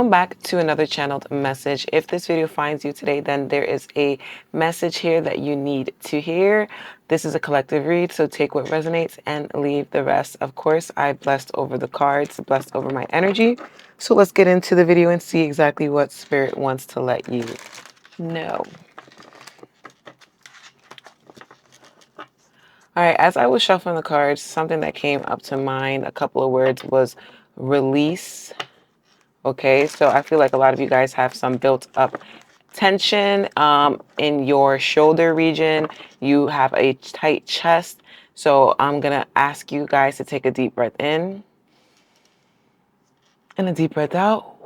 Welcome back to another channeled message. If this video finds you today, then there is a message here that you need to hear. This is a collective read, so take what resonates and leave the rest. Of course, I blessed over the cards, blessed over my energy. So let's get into the video and see exactly what Spirit wants to let you know. All right, as I was shuffling the cards, something that came up to mind, a couple of words was release. Okay, so I feel like a lot of you guys have some built up tension in your shoulder region. You have a tight chest. So I'm going to ask you guys to take a deep breath in and a deep breath out.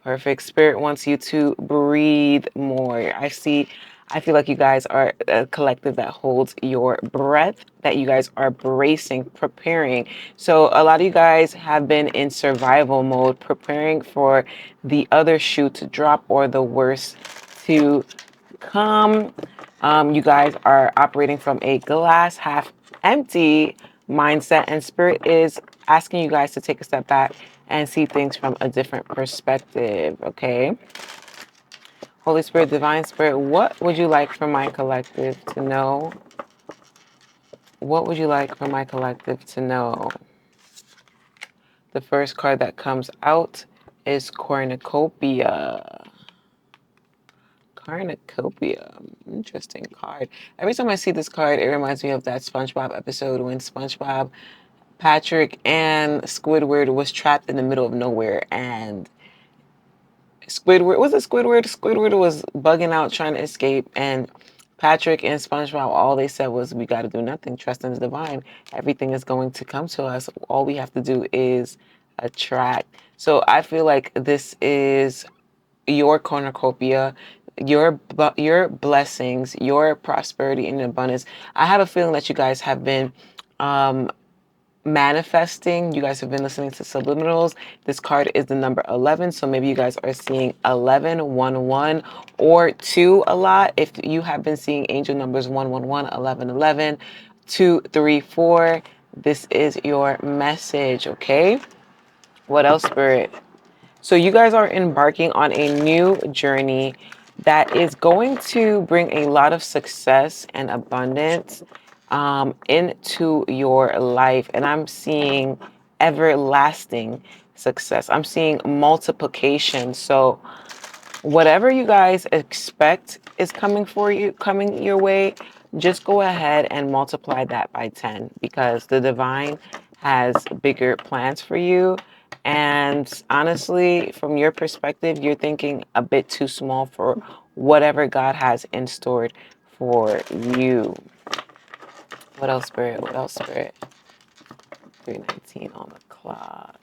Perfect. Spirit wants you to breathe more. I feel like you guys are a collective that holds your breath, that you guys are bracing, preparing. So a lot of you guys have been in survival mode, preparing for the other shoe to drop or the worst to come. You guys are operating from a glass half empty mindset, and Spirit is asking you guys to take a step back and see things from a different perspective. Okay. Holy Spirit, Divine Spirit, what would you like for my collective to know? What would you like for my collective to know? The first card that comes out is Cornucopia. Cornucopia. Interesting card. Every time I see this card, it reminds me of that SpongeBob episode when SpongeBob, Patrick, and Squidward was trapped in the middle of nowhere, and Squidward was bugging out trying to escape, and Patrick and SpongeBob, all they said was, "We got to do nothing. Trust in the divine. Everything is going to come to us. All we have to do is attract." So I feel like this is your cornucopia, your blessings, your prosperity and abundance. I have a feeling that you guys have been manifesting. You guys have been listening to subliminals. This card is the number 11, so maybe you guys are seeing 11, 1, 1, or 2 a lot. If you have been seeing angel numbers 1, 1, 1, 11, 11, 2, 3, 4, this is your message. Okay, what else, Spirit? So you guys are embarking on a new journey that is going to bring a lot of success and abundance into your life. And I'm seeing everlasting success. I'm seeing multiplication. So whatever you guys expect is coming your way, just go ahead and multiply that by 10, because the divine has bigger plans for you. And honestly, from your perspective, you're thinking a bit too small for whatever God has in store for you. What else, Spirit? What else, Spirit? 3:19 on the clock.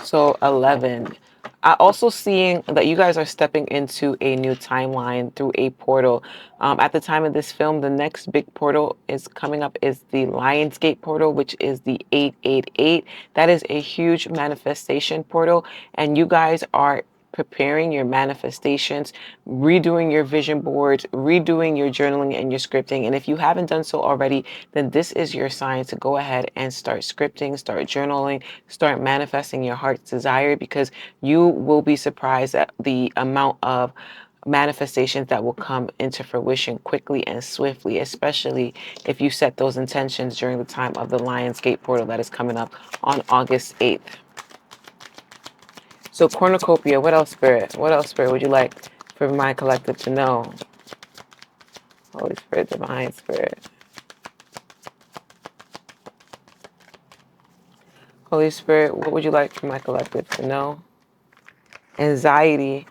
So 11. I also seeing that you guys are stepping into a new timeline through a portal. At the time of this film, the next big portal is coming up is the Lionsgate portal, which is the 888. That is a huge manifestation portal, and you guys are preparing your manifestations, redoing your vision boards, redoing your journaling and your scripting. And if you haven't done so already, then this is your sign to go ahead and start scripting, start journaling, start manifesting your heart's desire, because you will be surprised at the amount of manifestations that will come into fruition quickly and swiftly, especially if you set those intentions during the time of the Lionsgate portal that is coming up on August 8th. So cornucopia, what else, Spirit? What else, Spirit, would you like for my collective to know? Holy Spirit, Divine Spirit. Holy Spirit, what would you like for my collective to know? Anxiety,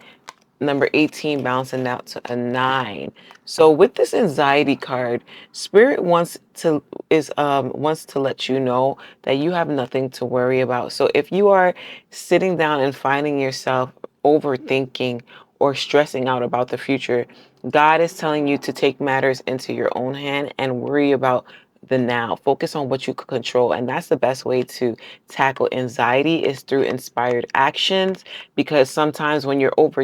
number 18, bouncing out to a 9. So with this anxiety card, Spirit wants to let you know that you have nothing to worry about. So if you are sitting down and finding yourself overthinking or stressing out about the future, God is telling you to take matters into your own hand and worry about the now. Focus on what you can control. And that's the best way to tackle anxiety, is through inspired actions. Because sometimes when your brain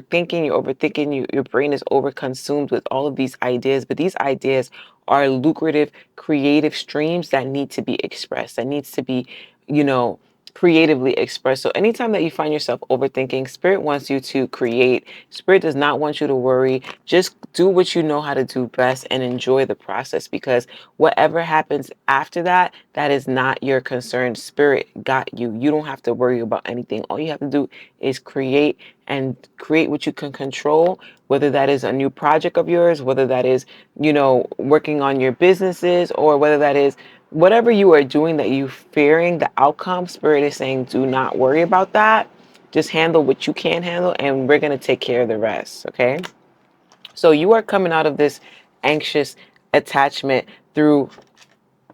is overconsumed with all of these ideas, but these ideas are lucrative, creative streams that need to be expressed, that needs to be, you know, creatively express. So anytime that you find yourself overthinking, spirit wants you to create. Spirit does not want you to worry. Just do what you know how to do best and enjoy the process, because whatever happens after that, that is not your concern. Spirit got you. You don't have to worry about anything. All you have to do is create, and create what you can control, whether that is a new project of yours, whether that is, working on your businesses, or whether that is whatever you are doing that you fearing the outcome. Spirit is saying, do not worry about that. Just handle what you can handle, and we're going to take care of the rest. Okay. So you are coming out of this anxious attachment through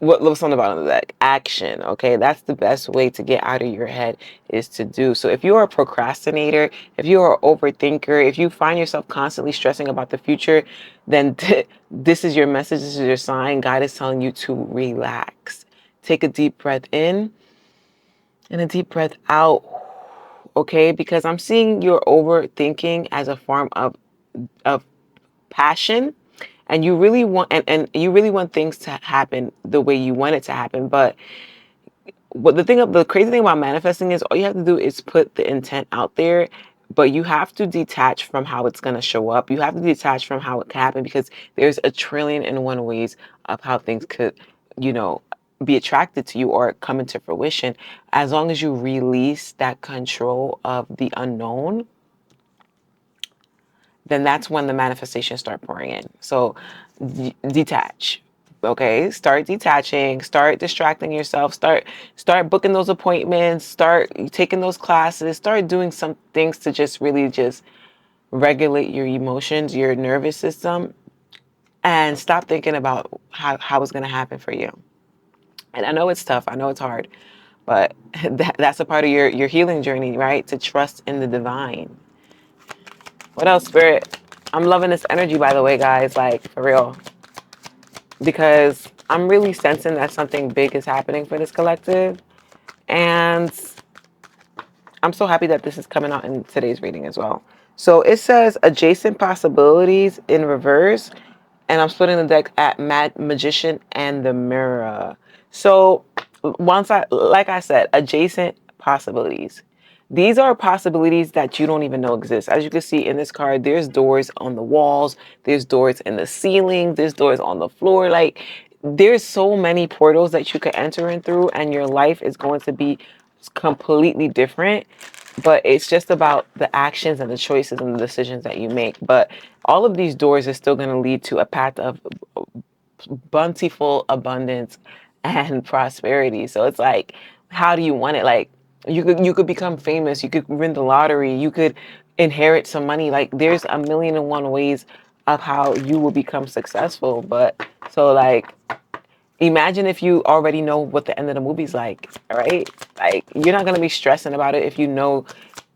what's on the bottom of the deck? Action. Okay, that's the best way to get out of your head, is to do. So if you're a procrastinator, if you're an overthinker, if you find yourself constantly stressing about the future, then this is your message. This is your sign. God is telling you to relax. Take a deep breath in and a deep breath out. Okay, because I'm seeing your overthinking as a form of passion, and you really want, and you really want things to happen the way you want it to happen. But the crazy thing about manifesting is, all you have to do is put the intent out there, but you have to detach from how it's going to show up. You have to detach from how it can happen, because there's a trillion and one ways of how things could, you know, be attracted to you or come into fruition. As long as you release that control of the unknown, then that's when the manifestations start pouring in. So detach. Okay, start detaching, start distracting yourself, start booking those appointments, start taking those classes, start doing some things to just really just regulate your emotions, your nervous system, and stop thinking about how it's going to happen for you. And I know it's tough, I know it's hard, but that's a part of your healing journey, right? To trust in the divine. What else, Spirit? I'm loving this energy, by the way, guys, like, for real. Because I'm really sensing that something big is happening for this collective. And I'm so happy that this is coming out in today's reading as well. So it says adjacent possibilities in reverse. And I'm splitting the deck at Mad Magician and the Mirror. So like I said, adjacent possibilities. These are possibilities that you don't even know exist. As you can see in this card, there's doors on the walls, there's doors in the ceiling, there's doors on the floor. Like, there's so many portals that you could enter in through, and your life is going to be completely different. But it's just about the actions and the choices and the decisions that you make. But all of these doors are still going to lead to a path of bountiful abundance and prosperity. So it's like, how do you want it? Like, you could become famous, you could win the lottery, you could inherit some money. Like, there's a million and one ways of how you will become successful. But so, like, imagine if you already know what the end of the movie's like, right? Like, you're not going to be stressing about it if you know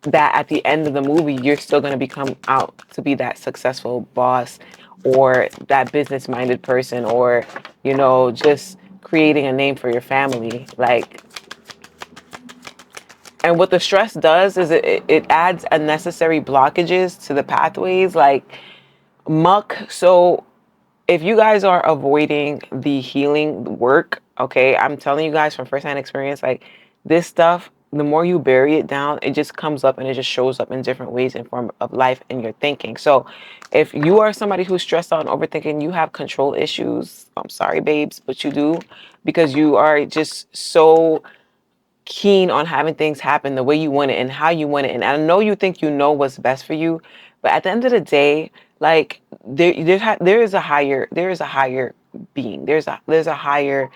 that at the end of the movie, you're still going to become out to be that successful boss, or that business minded person, or, just creating a name for your family. Like, and what the stress does is it adds unnecessary blockages to the pathways, like muck. So if you guys are avoiding the healing work, okay, I'm telling you guys from firsthand experience, like, this stuff, the more you bury it down, it just comes up, and it just shows up in different ways in form of life and your thinking. So if you are somebody who's stressed out and overthinking, you have control issues. I'm sorry, babes, but you do, because you are just so keen on having things happen the way you want it and how you want it. And I know you think you know what's best for you, but at the end of the day, like, there is a higher being. There's a higher,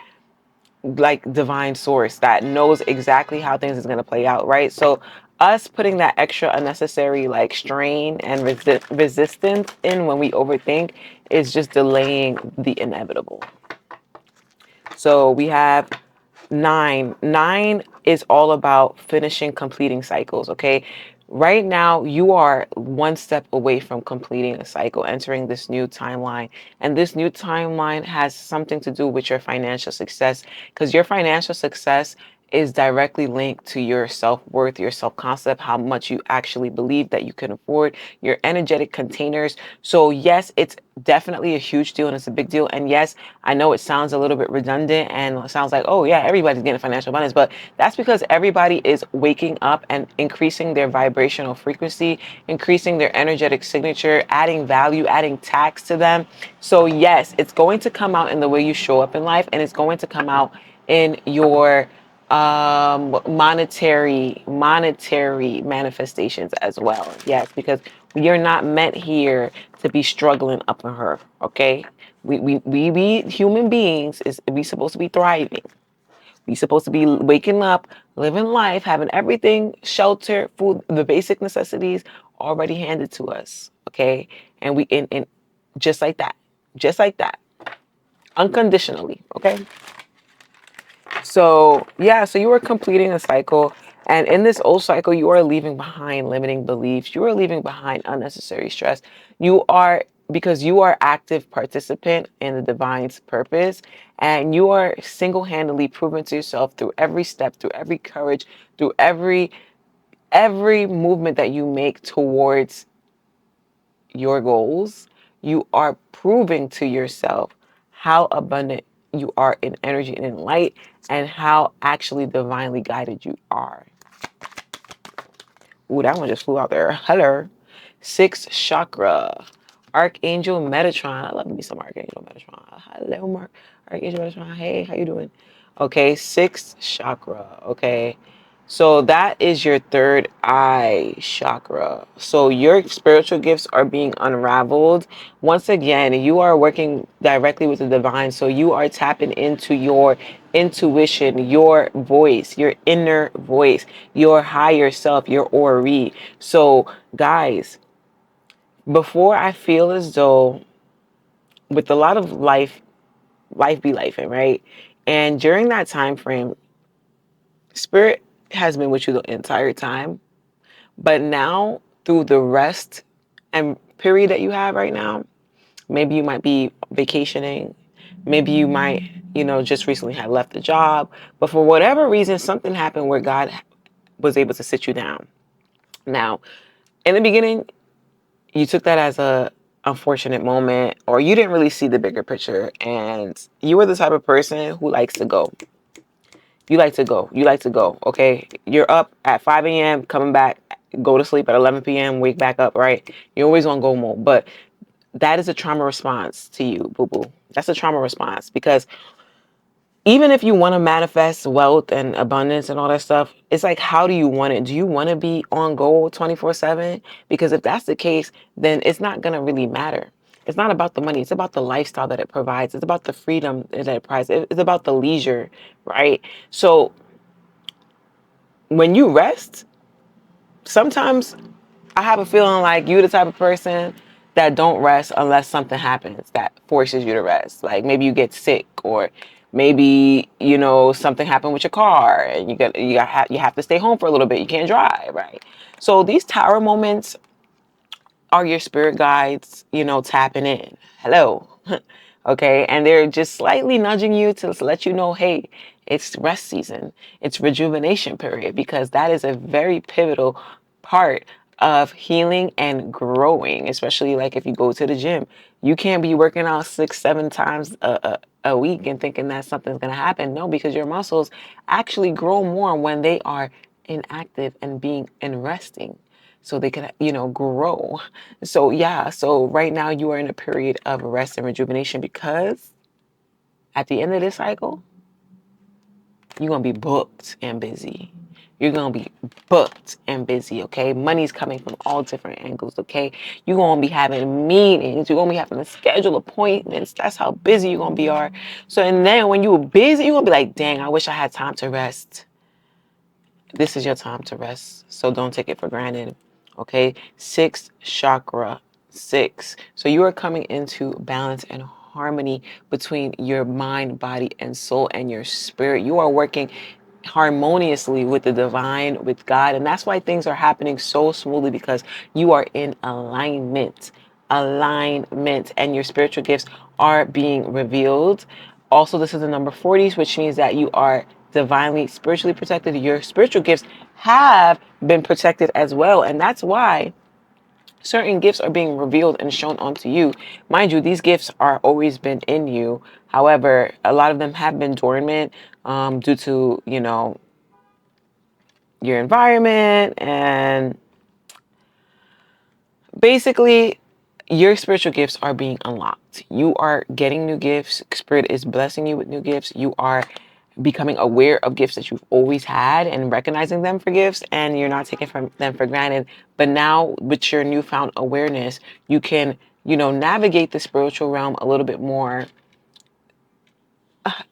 like, divine source that knows exactly how things is going to play out, right? So us putting that extra unnecessary, like, strain and resistance in when we overthink is just delaying the inevitable. So we have nine. Nine is all about finishing, completing cycles. Okay. Right now, you are one step away from completing a cycle, entering this new timeline. And this new timeline has something to do with your financial success, because your financial success is directly linked to your self-worth, your self-concept, how much you actually believe that you can afford, your energetic containers. So yes, it's definitely a huge deal and it's a big deal. And yes, I know it sounds a little bit redundant and it sounds like, oh yeah, everybody's getting financial abundance, but that's because everybody is waking up and increasing their vibrational frequency, increasing their energetic signature, adding value, adding tax to them. So yes, it's going to come out in the way you show up in life, and it's going to come out in your monetary manifestations as well. Yes, because we are not meant here to be struggling up in her. Okay, we human beings is we supposed to be thriving. We supposed to be waking up, living life, having everything, shelter, food, the basic necessities already handed to us. Okay, and we in just like that, just like that, unconditionally. Okay. So, yeah, so you are completing a cycle. And in this old cycle, you are leaving behind limiting beliefs. You are leaving behind unnecessary stress. You are, because you are active participant in the divine's purpose. And you are single-handedly proven to yourself through every step, through every courage, through every movement that you make towards your goals. You are proving to yourself how abundant you are in energy and in light, and how actually divinely guided you are. Ooh, that one just flew out there. Hello. Sixth chakra. Archangel Metatron. I love me some Archangel Metatron. Hello, Archangel Metatron. Hey, how you doing? Okay, sixth chakra. Okay. So that is your third eye chakra. So your spiritual gifts are being unraveled. Once again, you are working directly with the divine. So you are tapping into your intuition, your voice, your inner voice, your higher self, your Ori. So guys, before I feel as though with a lot of life be life, right? And during that time frame, spirit has been with you the entire time. But now, through the rest and period that you have right now, maybe you might be vacationing. Maybe you might, just recently have left the job. But for whatever reason, something happened where God was able to sit you down. Now, in the beginning, you took that as a unfortunate moment, or you didn't really see the bigger picture. And you were the type of person who likes to go. You like to go. You like to go. Okay. You're up at 5 a.m., coming back, go to sleep at 11 p.m., wake back up, right? You always on go mode. But that is a trauma response to you, boo boo. That's a trauma response, because even if you want to manifest wealth and abundance and all that stuff, it's like, how do you want it? Do you want to be on go 24/7? Because if that's the case, then it's not going to really matter. It's not about the money. It's about the lifestyle that it provides. It's about the freedom that it provides. It's about the leisure, right? So when you rest, sometimes I have a feeling like you the type of person that don't rest unless something happens that forces you to rest. Like maybe you get sick, or maybe something happened with your car and you have to stay home for a little bit. You can't drive, right? So these tower moments are your spirit guides, tapping in. Hello. Okay. And they're just slightly nudging you to let you know, hey, it's rest season. It's rejuvenation period, because that is a very pivotal part of healing and growing, especially like if you go to the gym. You can't be working out 6-7 times a week and thinking that something's going to happen. No, because your muscles actually grow more when they are inactive and being and resting, so they can, grow. So yeah, so right now you are in a period of rest and rejuvenation, because at the end of this cycle, you're going to be booked and busy. You're going to be booked and busy, okay? Money's coming from all different angles, okay? You're going to be having meetings. You're going to be having to schedule appointments. That's how busy you're going to be. So, and then when you're busy, you're going to be like, dang, I wish I had time to rest. This is your time to rest, so don't take it for granted. Okay, sixth chakra, six. So you are coming into balance and harmony between your mind, body, and soul, and your spirit. You are working harmoniously with the divine, with God, and that's why things are happening so smoothly, because you are in alignment, and your spiritual gifts are being revealed. Also, this is the number 40s, which means that you are divinely, spiritually protected. Your spiritual gifts have been protected as well. And that's why certain gifts are being revealed and shown onto you. Mind you, these gifts are always been in you. However, a lot of them have been dormant due to, your environment, and basically your spiritual gifts are being unlocked. You are getting new gifts. Spirit is blessing you with new gifts. You are becoming aware of gifts that you've always had and recognizing them for gifts, and you're not taking them for granted. But now with your newfound awareness, you can, navigate the spiritual realm a little bit more.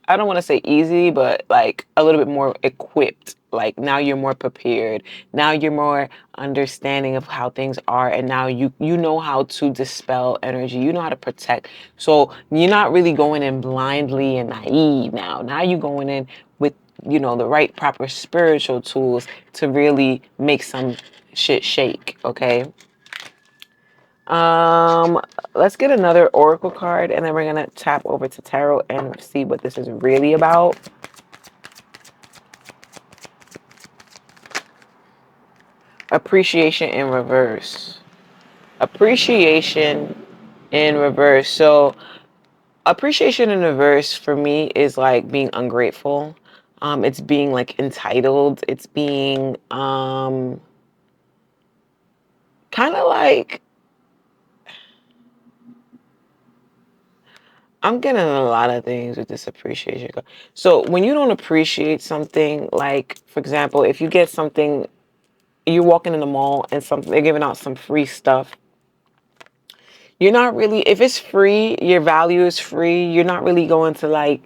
I don't want to say easy, but like a little bit more equipped. Like now you're more prepared. Now you're more understanding of how things are, and now you know how to dispel energy. You know how to protect. So you're not really going in blindly and naive now. Now you're going in with the right proper spiritual tools to really make some shit shake. Okay. Um, let's get another oracle card, and then we're gonna tap over to tarot and see what this is really about. Appreciation in reverse. Appreciation in reverse. So appreciation in reverse for me is like being ungrateful. It's being like entitled. It's being kind of like, I'm getting a lot of things with this appreciation. So when you don't appreciate something, like for example, if you get something, you're walking in the mall and something, they're giving out some free stuff. You're not really, if it's free, your value is free. You're not really going to like,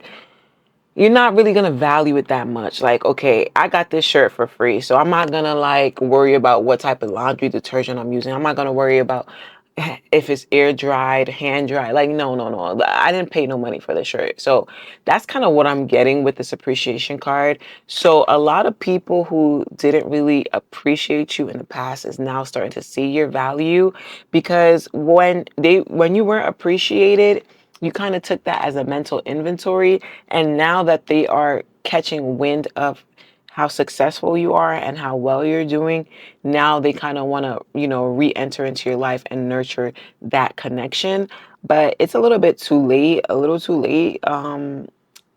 you're not really going to value it that much. Like, okay, I got this shirt for free, so I'm not going to like worry about what type of laundry detergent I'm using. I'm not going to worry about if it's air dried, hand dried. Like, no, no, no. I didn't pay no money for the shirt. So that's kind of what I'm getting with this appreciation card. So a lot of people who didn't really appreciate you in the past is now starting to see your value, because when you weren't appreciated, you kind of took that as a mental inventory. And now that they are catching wind of how successful you are and how well you're doing, now they kind of want to, re-enter into your life and nurture that connection. But it's a little bit too late, a little too late.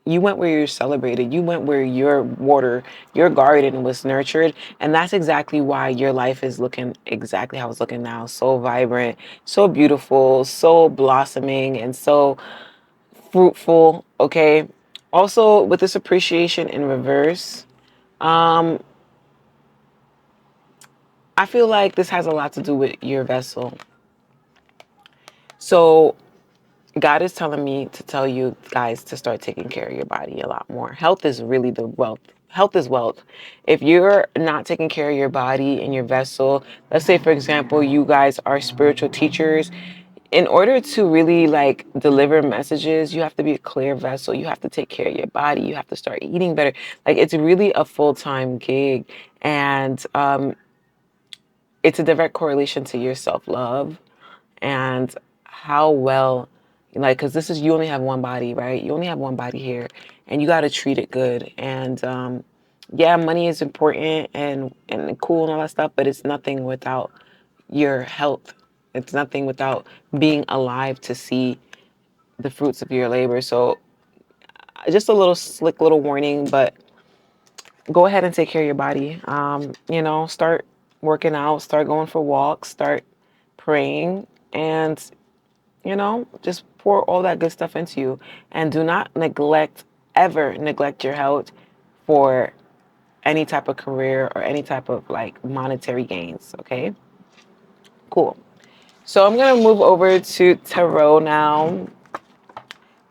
You went where you're celebrated. You went where your water, your garden was nurtured. And that's exactly why your life is looking exactly how it's looking now. So vibrant, so beautiful, so blossoming, and so fruitful. Okay. Also, with this appreciation in reverse, um, I feel like this has a lot to do with your vessel. So God is telling me to tell you guys to start taking care of your body a lot more. Health is really the wealth. Health is wealth. If you're not taking care of your body and your vessel, let's say, for example, you guys are spiritual teachers. In order to really like deliver messages, you have to be a clear vessel. You have to take care of your body. You have to start eating better. Like it's really a full-time gig. And it's a direct correlation to your self-love and how well, like, because this is, you only have one body, right? You only have one body here, and you got to treat it good. And yeah, money is important and cool and all that stuff, but it's nothing without your health. It's nothing without being alive to see the fruits of your labor. So just a little slick little warning, but go ahead and take care of your body. Start working out, start going for walks, start praying, and just pour all that good stuff into you. And do not ever neglect your health for any type of career or any type of like monetary gains. Okay, cool. So I'm gonna move over to tarot now,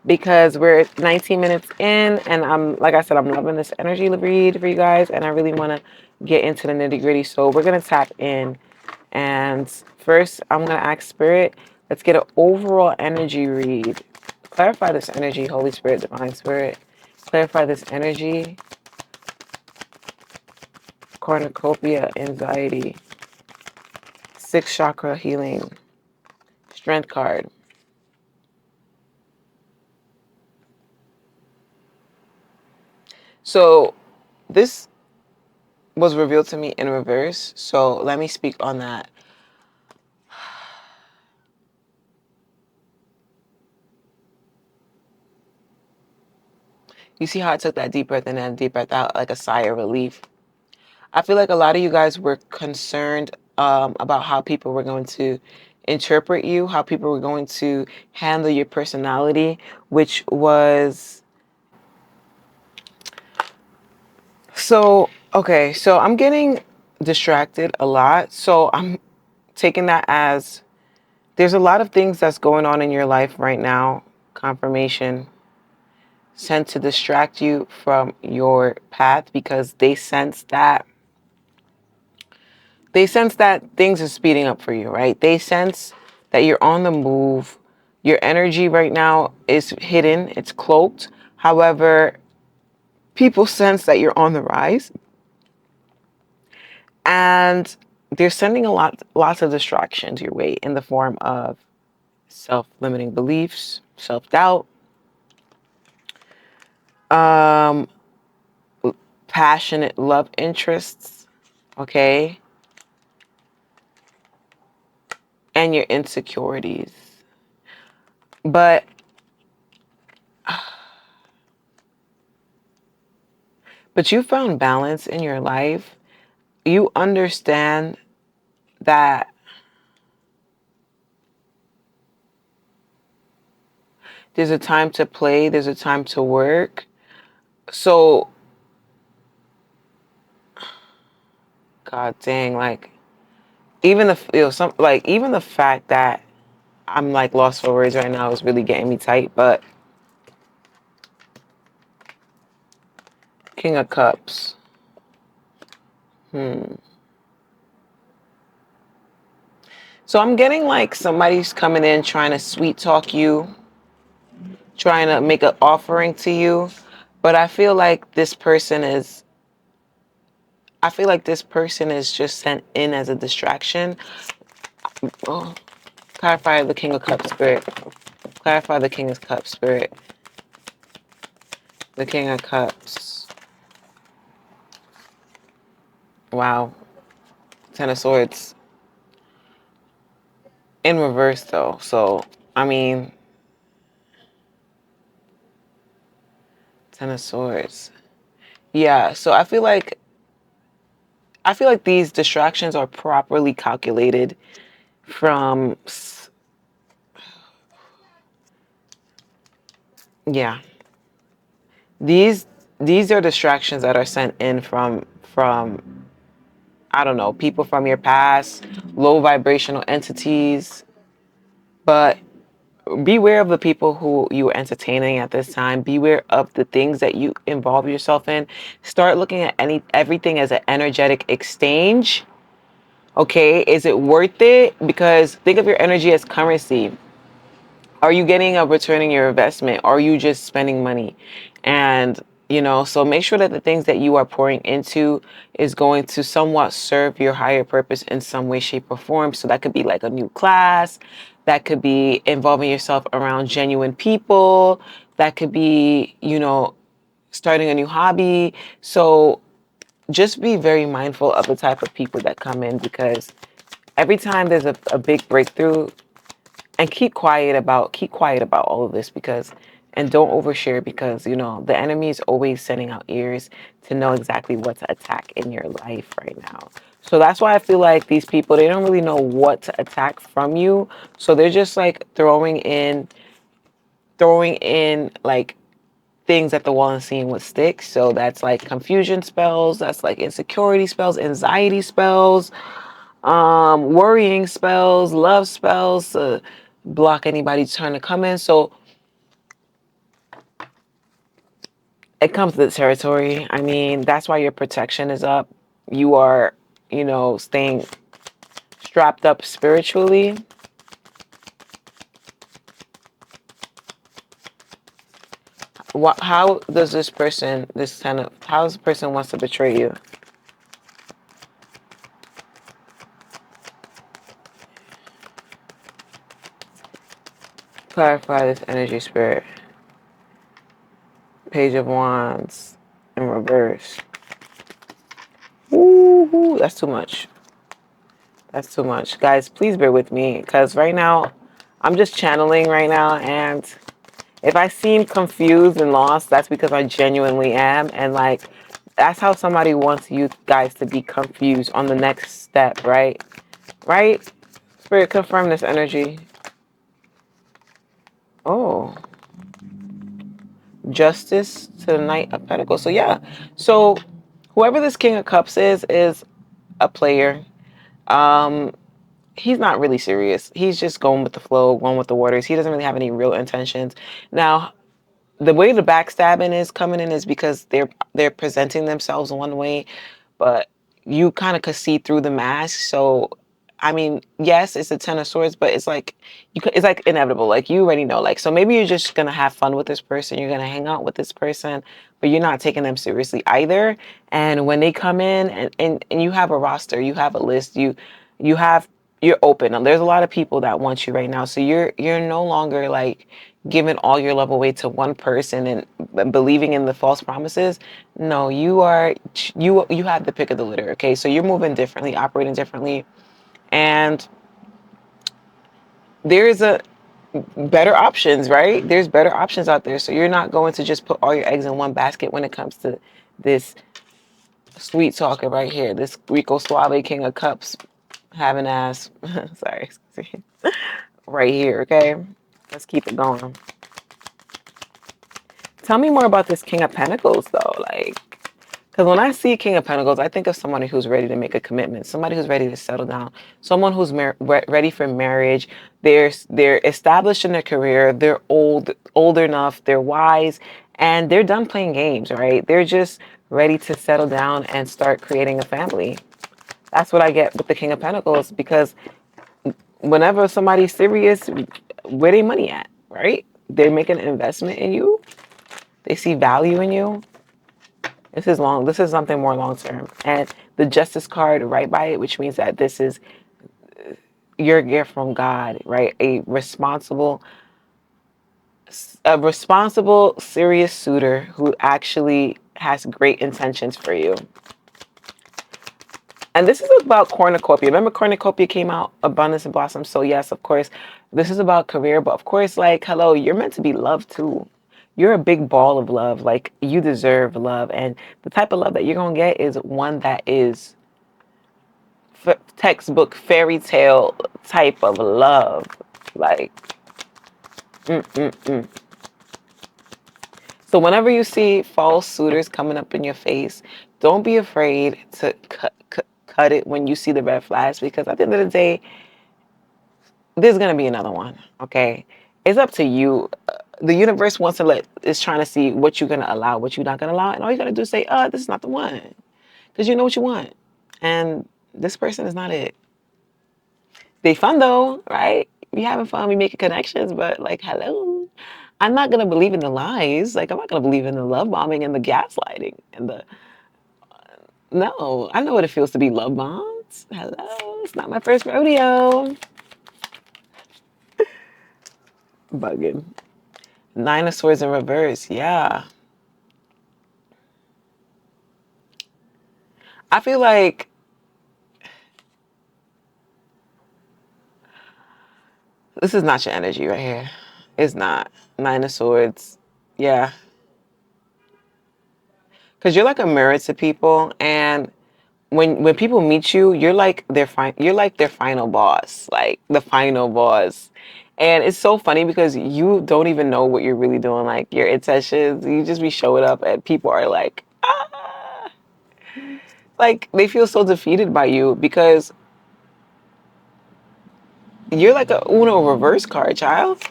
because we're 19 minutes in, and like I said, I'm loving this energy read for you guys, and I really want to get into the nitty gritty. So we're gonna tap in, and first I'm gonna ask Spirit. Let's get an overall energy read. Clarify this energy, Holy Spirit, Divine Spirit. Clarify this energy. Cornucopia, anxiety. Sixth chakra healing. Strength card. So this was revealed to me in reverse. So let me speak on that. You see how I took that deep breath in and deep breath out, like a sigh of relief? I feel like a lot of you guys were concerned about how people were going to interpret you, how people were going to handle your personality, which was so okay. So I'm getting distracted a lot. So I'm taking that as there's a lot of things that's going on in your life right now. Confirmation sent to distract you from your path because they sense that things are speeding up for you, right? They sense that you're on the move. Your energy right now is hidden, it's cloaked. However, people sense that you're on the rise, and they're sending lots of distractions your way in the form of self-limiting beliefs, self-doubt, um, passionate love interests, okay, and your insecurities. But you found balance in your life. You understand that there's a time to play, there's a time to work. So, God dang, like even the some like even the fact that I'm like lost for words right now is really getting me tight. But King of Cups. So I'm getting like somebody's coming in trying to sweet talk you, trying to make an offering to you, but I feel like this person is just sent in as a distraction. Oh, clarify the King of Cups spirit. Clarify the King of Cups spirit. The King of Cups. Wow. Ten of Swords. In reverse though. So, I mean, Ten of Swords. Yeah, so I feel like these distractions are properly calculated from yeah. These these are distractions that are sent in from I don't know, people from your past, low vibrational entities, but beware of the people who you are entertaining at this time. Beware of the things that you involve yourself in. Start looking at everything as an energetic exchange. Okay, is it worth it? Because think of your energy as currency. Are you getting a return in your investment? Are you just spending money? And so make sure that the things that you are pouring into is going to somewhat serve your higher purpose in some way, shape, or form. So that could be like a new class, that could be involving yourself around genuine people, that could be, starting a new hobby. So just be very mindful of the type of people that come in, because every time there's a big breakthrough, and keep quiet about all of this, because and don't overshare, because the enemy is always sending out ears to know exactly what to attack in your life right now. So that's why I feel like these people, they don't really know what to attack from you, so they're just like throwing in like things at the wall and seeing what sticks. So that's like confusion spells, that's like insecurity spells, anxiety spells, worrying spells, love spells to block anybody trying to come in. So it comes to the territory. I mean, that's why your protection is up. You are, staying strapped up spiritually. How does this person, how this person wants to betray you? Clarify this energy, spirit. Page of Wands in reverse. That's too much. That's too much. Guys, please bear with me because right now I'm just channeling right now. And if I seem confused and lost, that's because I genuinely am. And like, that's how somebody wants you guys to be confused on the next step, right? Right? Spirit, confirm this energy. Oh, justice to the Knight of Pentacles. So yeah. So whoever this King of Cups is a player. Um, he's not really serious. He's just going with the flow, going with the waters. He doesn't really have any real intentions. Now, the way the backstabbing is coming in is because they're presenting themselves one way, but you kind of could see through the mask. So, I mean, yes, it's a Ten of Swords, but it's like it's like inevitable. Like you already know. Like so, maybe you're just gonna have fun with this person. You're gonna hang out with this person, but you're not taking them seriously either. And when they come in and you have a roster, you have a list, you have you're open. And there's a lot of people that want you right now. So you're no longer like giving all your love away to one person and believing in the false promises. No, you have the pick of the litter. Okay, so you're moving differently, operating differently, and there's a better options, right? There's better options out there. So you're not going to just put all your eggs in one basket when it comes to this sweet talker right here, this Rico Suave King of Cups having ass. Sorry, excuse me. Right here. Okay, let's keep it going. Tell me more about this King of Pentacles, though. Like, because when I see King of Pentacles, I think of somebody who's ready to make a commitment, somebody who's ready to settle down, someone who's ready for marriage. They're established in their career. They're old enough. They're wise, and they're done playing games. Right? They're just ready to settle down and start creating a family. That's what I get with the King of Pentacles because whenever somebody's serious, where they money at? Right? They're making an investment in you. They see value in you. This is long. This is something more long term. And the Justice card right by it, which means that this is your gift from God, right? A responsible, serious suitor who actually has great intentions for you. And this is about cornucopia. Remember cornucopia came out, abundance and blossom. So yes, of course, this is about career. But of course, like, hello, you're meant to be loved too. You're a big ball of love. Like, you deserve love. And the type of love that you're going to get is one that is textbook fairy tale type of love. Like, mm-mm-mm. So whenever you see false suitors coming up in your face, don't be afraid to cut it when you see the red flags, because at the end of the day, there's going to be another one. Okay, it's up to you. The universe is trying to see what you're going to allow, what you're not going to allow, and all you got to do is say, this is not the one, because you know what you want, and this person is not it. They fun though, right? We having fun, we making connections, but like, hello, I'm not gonna believe in the lies. Like, I'm not gonna believe in the love bombing and the gaslighting and the no. I know what it feels to be love bombed. Hello, it's not my first rodeo. Bugging. Nine of Swords in reverse. Yeah, I feel like this is not your energy right here. It's not. Nine of Swords. Yeah, because you're like a mirror to people, and when people meet you, you're like their final boss, like the final boss. And it's so funny because you don't even know what you're really doing, like your intentions. You just be showing up and people are like, ah, like they feel so defeated by you because you're like a Uno reverse card, child.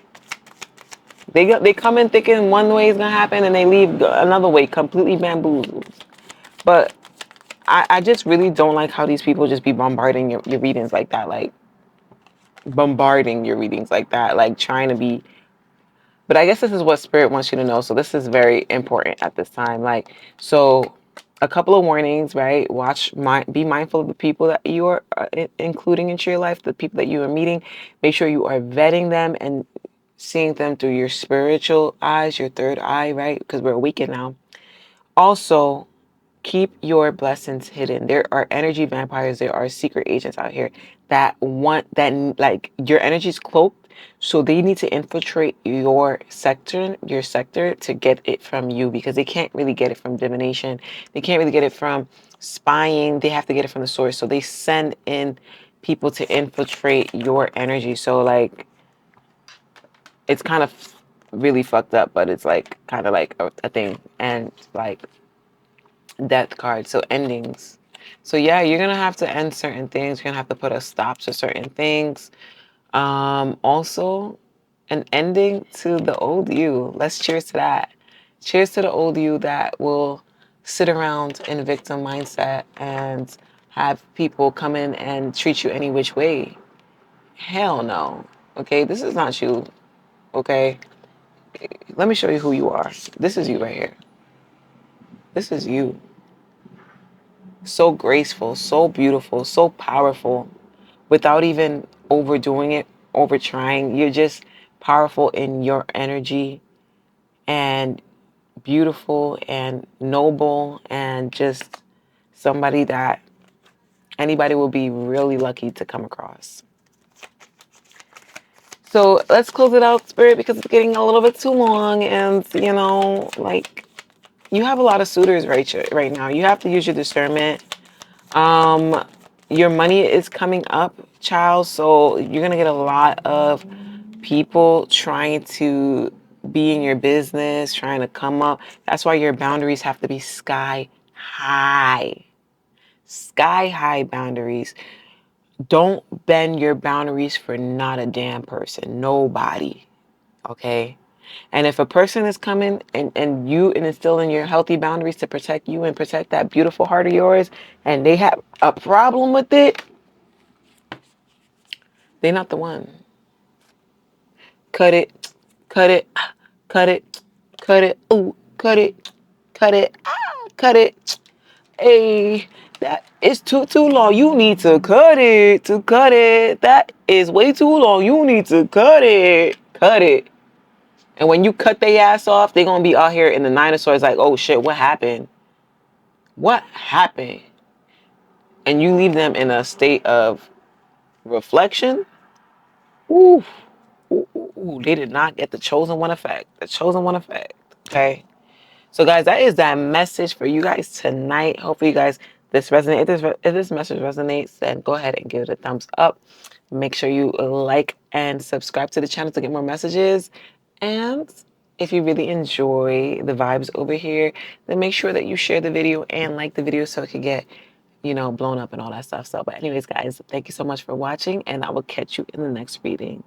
They come in thinking one way is gonna happen and they leave another way, completely bamboozled. But I just really don't like how these people just be bombarding your readings like that. Like, bombarding your readings like that, like trying to be. But I guess this is what spirit wants you to know. So this is very important at this time. Like, so a couple of warnings, right? Be mindful of the people that you are including into your life, the people that you are meeting. Make sure you are vetting them and seeing them through your spiritual eyes, your third eye, right? Because we're awakened now. Also, keep your blessings hidden. There are energy vampires, there are secret agents out here that want that, like, your energy is cloaked, so they need to infiltrate your sector to get it from you, because they can't really get it from divination. They can't really get it from spying. They have to get it from the source. So they send in people to infiltrate your energy. So like, it's kind of really fucked up, but it's like kind of like a thing. And like, death card, so endings. So yeah, you're gonna have to end certain things. You're gonna have to put a stop to certain things. Also, an ending to the old you. Let's cheers to that. Cheers to the old you that will sit around in victim mindset and have people come in and treat you any which way. Hell no. Okay, this is not you. Okay, let me show you who you are. This is you right here. This is you. So graceful, so beautiful, so powerful, without even overdoing it, over trying. You're just powerful in your energy, and beautiful and noble, and just somebody that anybody will be really lucky to come across. So let's close it out, Spirit, because it's getting a little bit too long. And, like, you have a lot of suitors right now. You have to use your discernment. Your money is coming up, child. So you're going to get a lot of people trying to be in your business, trying to come up. That's why your boundaries have to be sky high. Sky high boundaries. Don't bend your boundaries for not a damn person. Nobody. Okay? And if a person is coming and instilling your healthy boundaries to protect you and protect that beautiful heart of yours, and they have a problem with it, they're not the one. Cut it, cut it, cut it, cut it, ooh, cut it, cut it. Hey, that is too long. You need to cut it, to cut it. That is way too long. You need to cut it. Cut it. And when you cut their ass off, they're gonna be out here in the dinosaurs like, oh shit, what happened? What happened? And you leave them in a state of reflection. Ooh, ooh, ooh, ooh. They did not get the chosen one effect. The chosen one effect. Okay. So guys, that is that message for you guys tonight. Hopefully you guys, this resonates. If this message resonates, then go ahead and give it a thumbs up. Make sure you like and subscribe to the channel to get more messages. And if you really enjoy the vibes over here, then make sure that you share the video and like the video so it can get, blown up and all that stuff. So, but anyways, guys, thank you so much for watching, and I will catch you in the next reading.